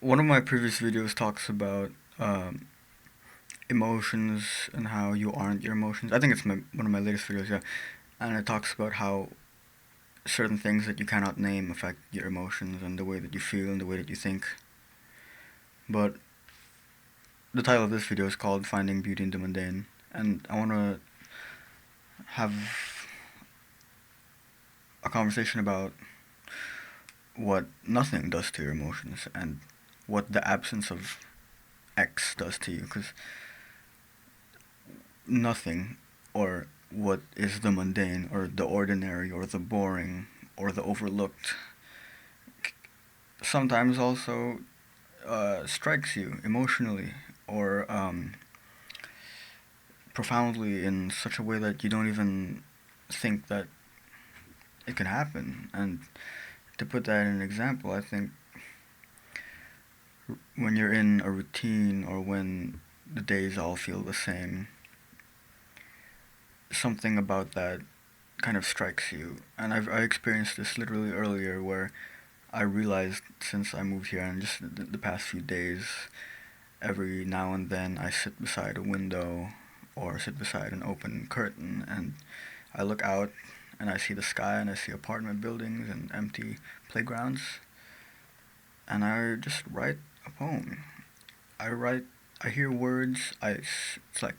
One of my previous videos talks about um, emotions and how you aren't your emotions. I think it's one of my latest videos, yeah. And it talks about how certain things that you cannot name affect your emotions and the way that you feel and the way that you think. But the title of this video is called Finding Beauty in the Mundane. And I want to have a conversation about what nothing does to your emotions and what the absence of X does to you. Because nothing, or what is the mundane or the ordinary or the boring or the overlooked, sometimes also strikes you emotionally or profoundly in such a way that you don't even think that it can happen. And to put that in an example, I think when you're in a routine or when the days all feel the same, something about that kind of strikes you. And I experienced this literally earlier where I realized since I moved here and just the past few days, every now and then I sit beside a window or sit beside an open curtain and I look out and I see the sky and I see apartment buildings and empty playgrounds and I just write a poem. I write, I hear words, it's like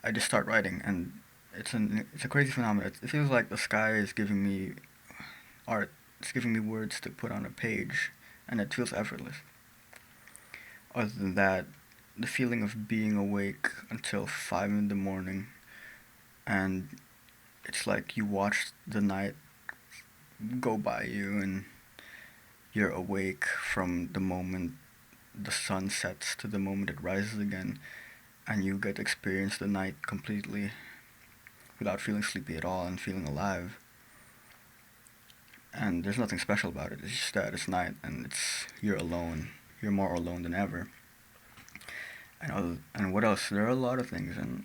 I just start writing and it's a crazy phenomenon. It feels like the sky is giving me art. It's giving me words to put on a page and it feels effortless. Other than that, the feeling of being awake until 5 in the morning and it's like you watched the night go by you and you're awake from the moment the sun sets to the moment it rises again and you get to experience the night completely without feeling sleepy at all and feeling alive. And there's nothing special about it. It's just that it's night and it's you're alone. You're more alone than ever. And what else? There are a lot of things. And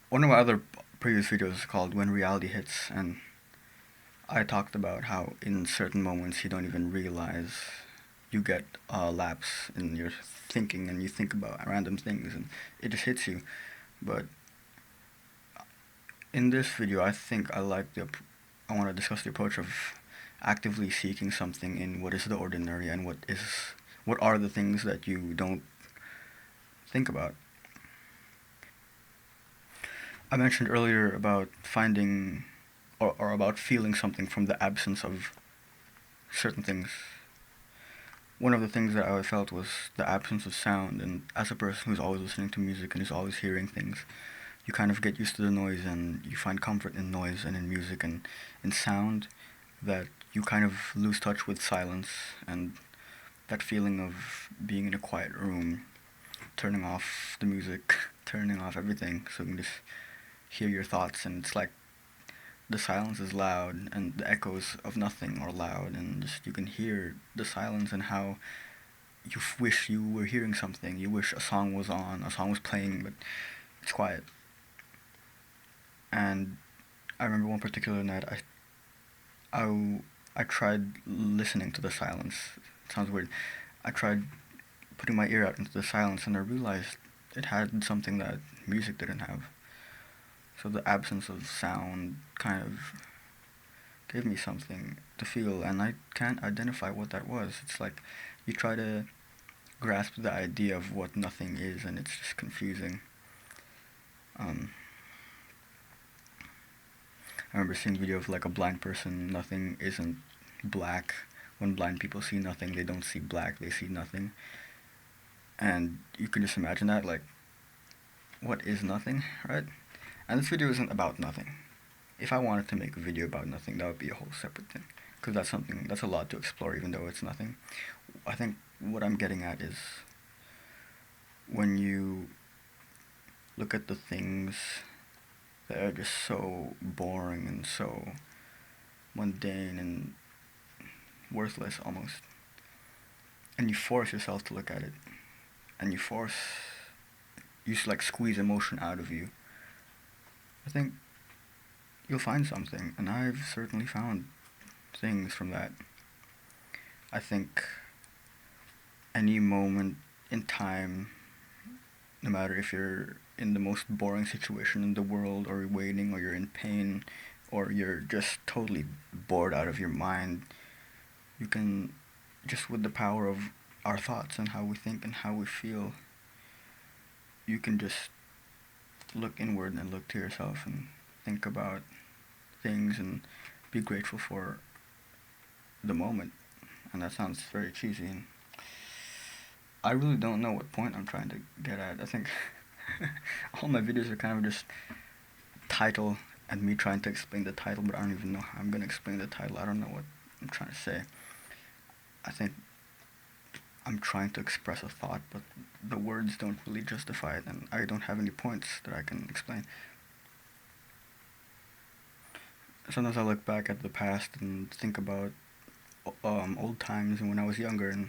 one of my other previous videos is called When Reality Hits, and I talked about how in certain moments you don't even realize you get a lapse in your thinking and you think about random things and it just hits you. But in this video, I think I want to discuss the approach of actively seeking something in what is the ordinary and what are the things that you don't think about. I mentioned earlier about finding or about feeling something from the absence of certain things. One of the things that I felt was the absence of sound, and as a person who's always listening to music and is always hearing things, you kind of get used to the noise and you find comfort in noise and in music and in sound that you kind of lose touch with silence and that feeling of being in a quiet room, turning off the music, turning off everything so you can just hear your thoughts and it's like the silence is loud and the echoes of nothing are loud and just you can hear the silence and how you wish you were hearing something. You wish a song was on, a song was playing, but it's quiet. And I remember one particular night I, I tried listening to the silence. It sounds weird. I tried putting my ear out into the silence and I realized it had something that music didn't have. So the absence of sound kind of gave me something to feel, and I can't identify what that was. It's like you try to grasp the idea of what nothing is, and it's just confusing. Um, I remember seeing a video of like a blind person. Nothing isn't black. When blind people see nothing, they don't see black. They see nothing, and you can just imagine that. Like, what is nothing, right? And this video isn't about nothing. If I wanted to make a video about nothing, that would be a whole separate thing. Because that's a lot to explore, even though it's nothing. I think what I'm getting at is when you look at the things that are just so boring and so mundane and worthless almost, and you force yourself to look at it, and you like squeeze emotion out of you, I think you'll find something, and I've certainly found things from that. I think any moment in time, no matter if you're in the most boring situation in the world, or you're waiting, or you're in pain, or you're just totally bored out of your mind, you can, just with the power of our thoughts and how we think and how we feel, you can just look inward and look to yourself and think about things and be grateful for the moment. And that sounds very cheesy, and I really don't know what point I'm trying to get at. I think all my videos are kind of just title and me trying to explain the title, but I don't even know how I'm gonna explain the title. I don't know what I'm trying to say. I think I'm trying to express a thought, but the words don't really justify it, and I don't have any points that I can explain. Sometimes I look back at the past and think about old times and when I was younger, and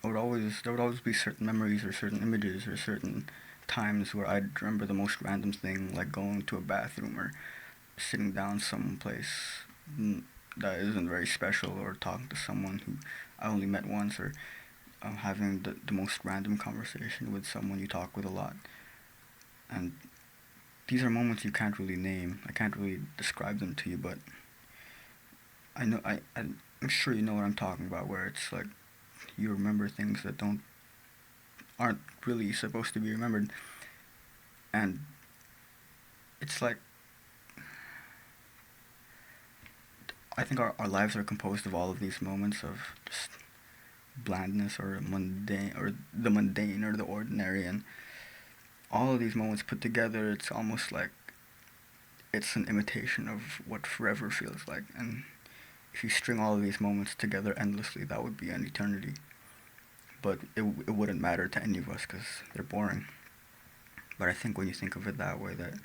there would always be certain memories or certain images or certain times where I'd remember the most random thing, like going to a bathroom or sitting down someplace that isn't very special, or talking to someone who I only met once, or having the most random conversation with someone you talk with a lot. And these are moments you can't really name. I can't really describe them to you, but I know I'm sure you know what I'm talking about, where it's like you remember things that aren't really supposed to be remembered, and it's like I think our lives are composed of all of these moments of just blandness, or mundane or the ordinary, and all of these moments put together, it's almost like it's an imitation of what forever feels like. And if you string all of these moments together endlessly, that would be an eternity. But it wouldn't matter to any of us because they're boring. But I think when you think of it that way, that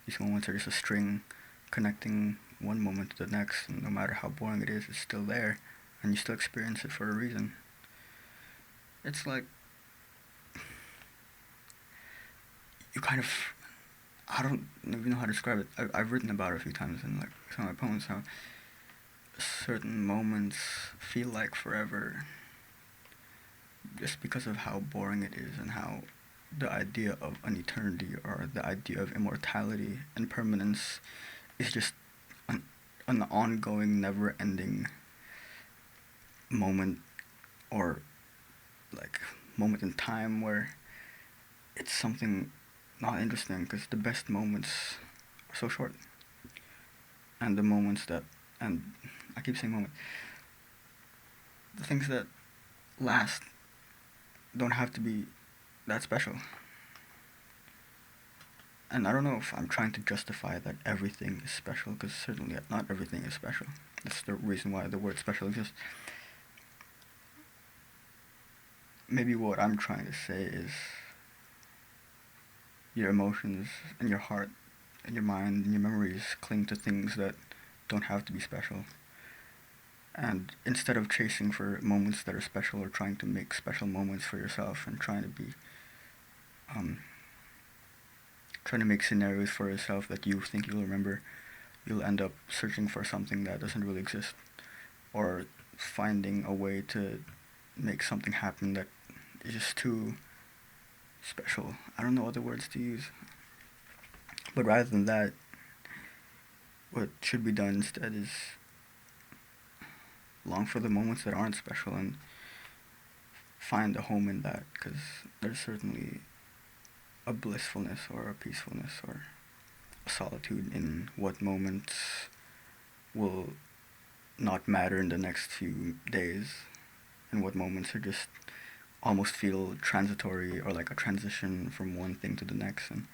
these moments are just a string connecting one moment to the next, and no matter how boring it is, it's still there, and you still experience it for a reason. It's like you kind of, I don't even know how to describe it. I've written about it a few times in like some of my poems, how certain moments feel like forever just because of how boring it is, and how the idea of an eternity, or the idea of immortality and permanence, is just an ongoing, never-ending moment, or like moment in time where it's something not interesting, because the best moments are so short, and the moments that, and I keep saying moment, the things that last don't have to be that special. And I don't know if I'm trying to justify that everything is special, because certainly not everything is special. That's the reason why the word special exists. Maybe what I'm trying to say is your emotions and your heart and your mind and your memories cling to things that don't have to be special. And instead of chasing for moments that are special, or trying to make special moments for yourself, and um, trying to make scenarios for yourself that you think you'll remember, you'll end up searching for something that doesn't really exist, or finding a way to make something happen that is just too special. I don't know other words to use. But rather than that, what should be done instead is long for the moments that aren't special, and find a home in that, because there's certainly a blissfulness, or a peacefulness, or a solitude in what moments will not matter in the next few days, and what moments are just almost feel transitory, or like a transition from one thing to the next. And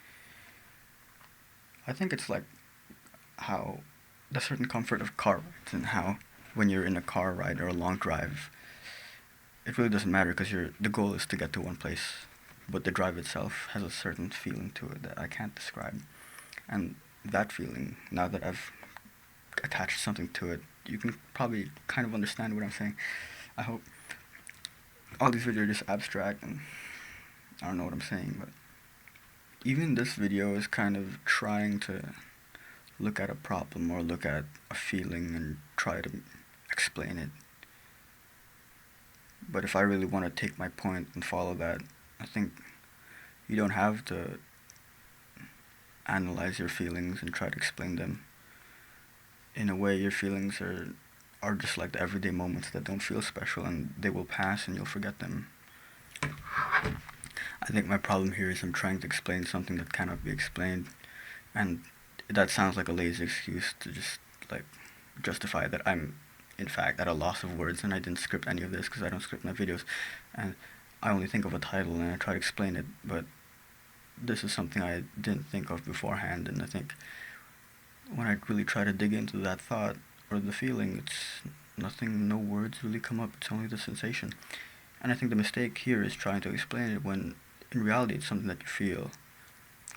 I think it's like how the certain comfort of car rides, and how when you're in a car ride or a long drive, it really doesn't matter, because the goal is to get to one place, but the drive itself has a certain feeling to it that I can't describe. And that feeling, now that I've attached something to it, you can probably kind of understand what I'm saying. I hope. All these videos are just abstract, and I don't know what I'm saying, but even this video is kind of trying to look at a problem, or look at a feeling, and try to explain it. But if I really want to take my point and follow that, I think you don't have to analyze your feelings and try to explain them. In a way, your feelings are just like the everyday moments that don't feel special, and they will pass and you'll forget them. I think my problem here is I'm trying to explain something that cannot be explained, and that sounds like a lazy excuse to just like justify that I'm in fact at a loss of words and I didn't script any of this because I don't script my videos, and I only think of a title and I try to explain it, but this is something I didn't think of beforehand, and I think when I really try to dig into that thought or the feeling, it's nothing, no words really come up, it's only the sensation. And I think the mistake here is trying to explain it when in reality it's something that you feel.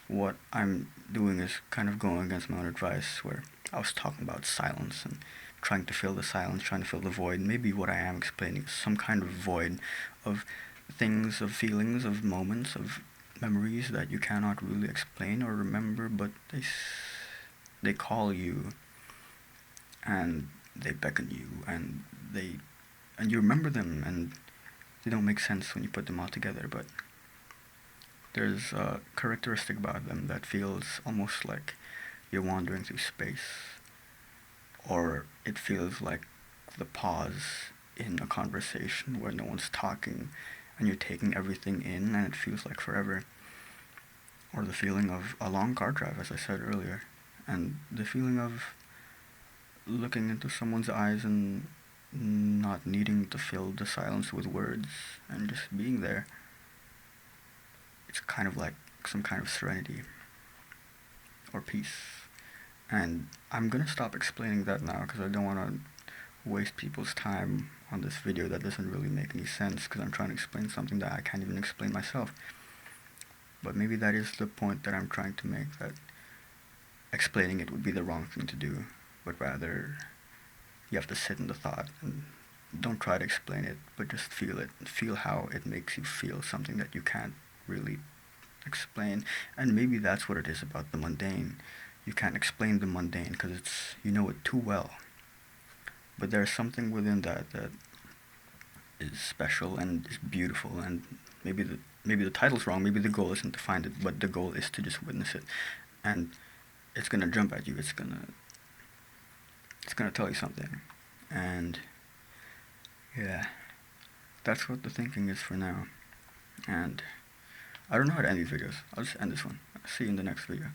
What I'm doing is kind of going against my own advice, where I was talking about silence and trying to fill the silence, trying to fill the void. Maybe what I am explaining is some kind of void of things, of feelings, of moments, of memories that you cannot really explain or remember, but they call you and they beckon you and you remember them, and they don't make sense when you put them all together, but there's a characteristic about them that feels almost like you're wandering through space, or it feels like the pause in a conversation where no one's talking and you're taking everything in and it feels like forever, or the feeling of a long car drive, as I said earlier, and the feeling of looking into someone's eyes and not needing to fill the silence with words and just being there. It's kind of like some kind of serenity or peace. And I'm gonna stop explaining that now because I don't want to waste people's time on this video that doesn't really make any sense, because I'm trying to explain something that I can't even explain myself. But maybe that is the point that I'm trying to make, that explaining it would be the wrong thing to do, but rather you have to sit in the thought and don't try to explain it, but just feel it. Feel how it makes you feel something that you can't really explain. And maybe that's what it is about the mundane. You can't explain the mundane because it's, you know it too well. But there's something within that that is special and is beautiful, and maybe the title's wrong, maybe the goal isn't to find it, but the goal is to just witness it. And it's gonna jump at you, it's gonna tell you something. And yeah, that's what the thinking is for now. And I don't know how to end these videos. I'll just end this one. I'll see you in the next video.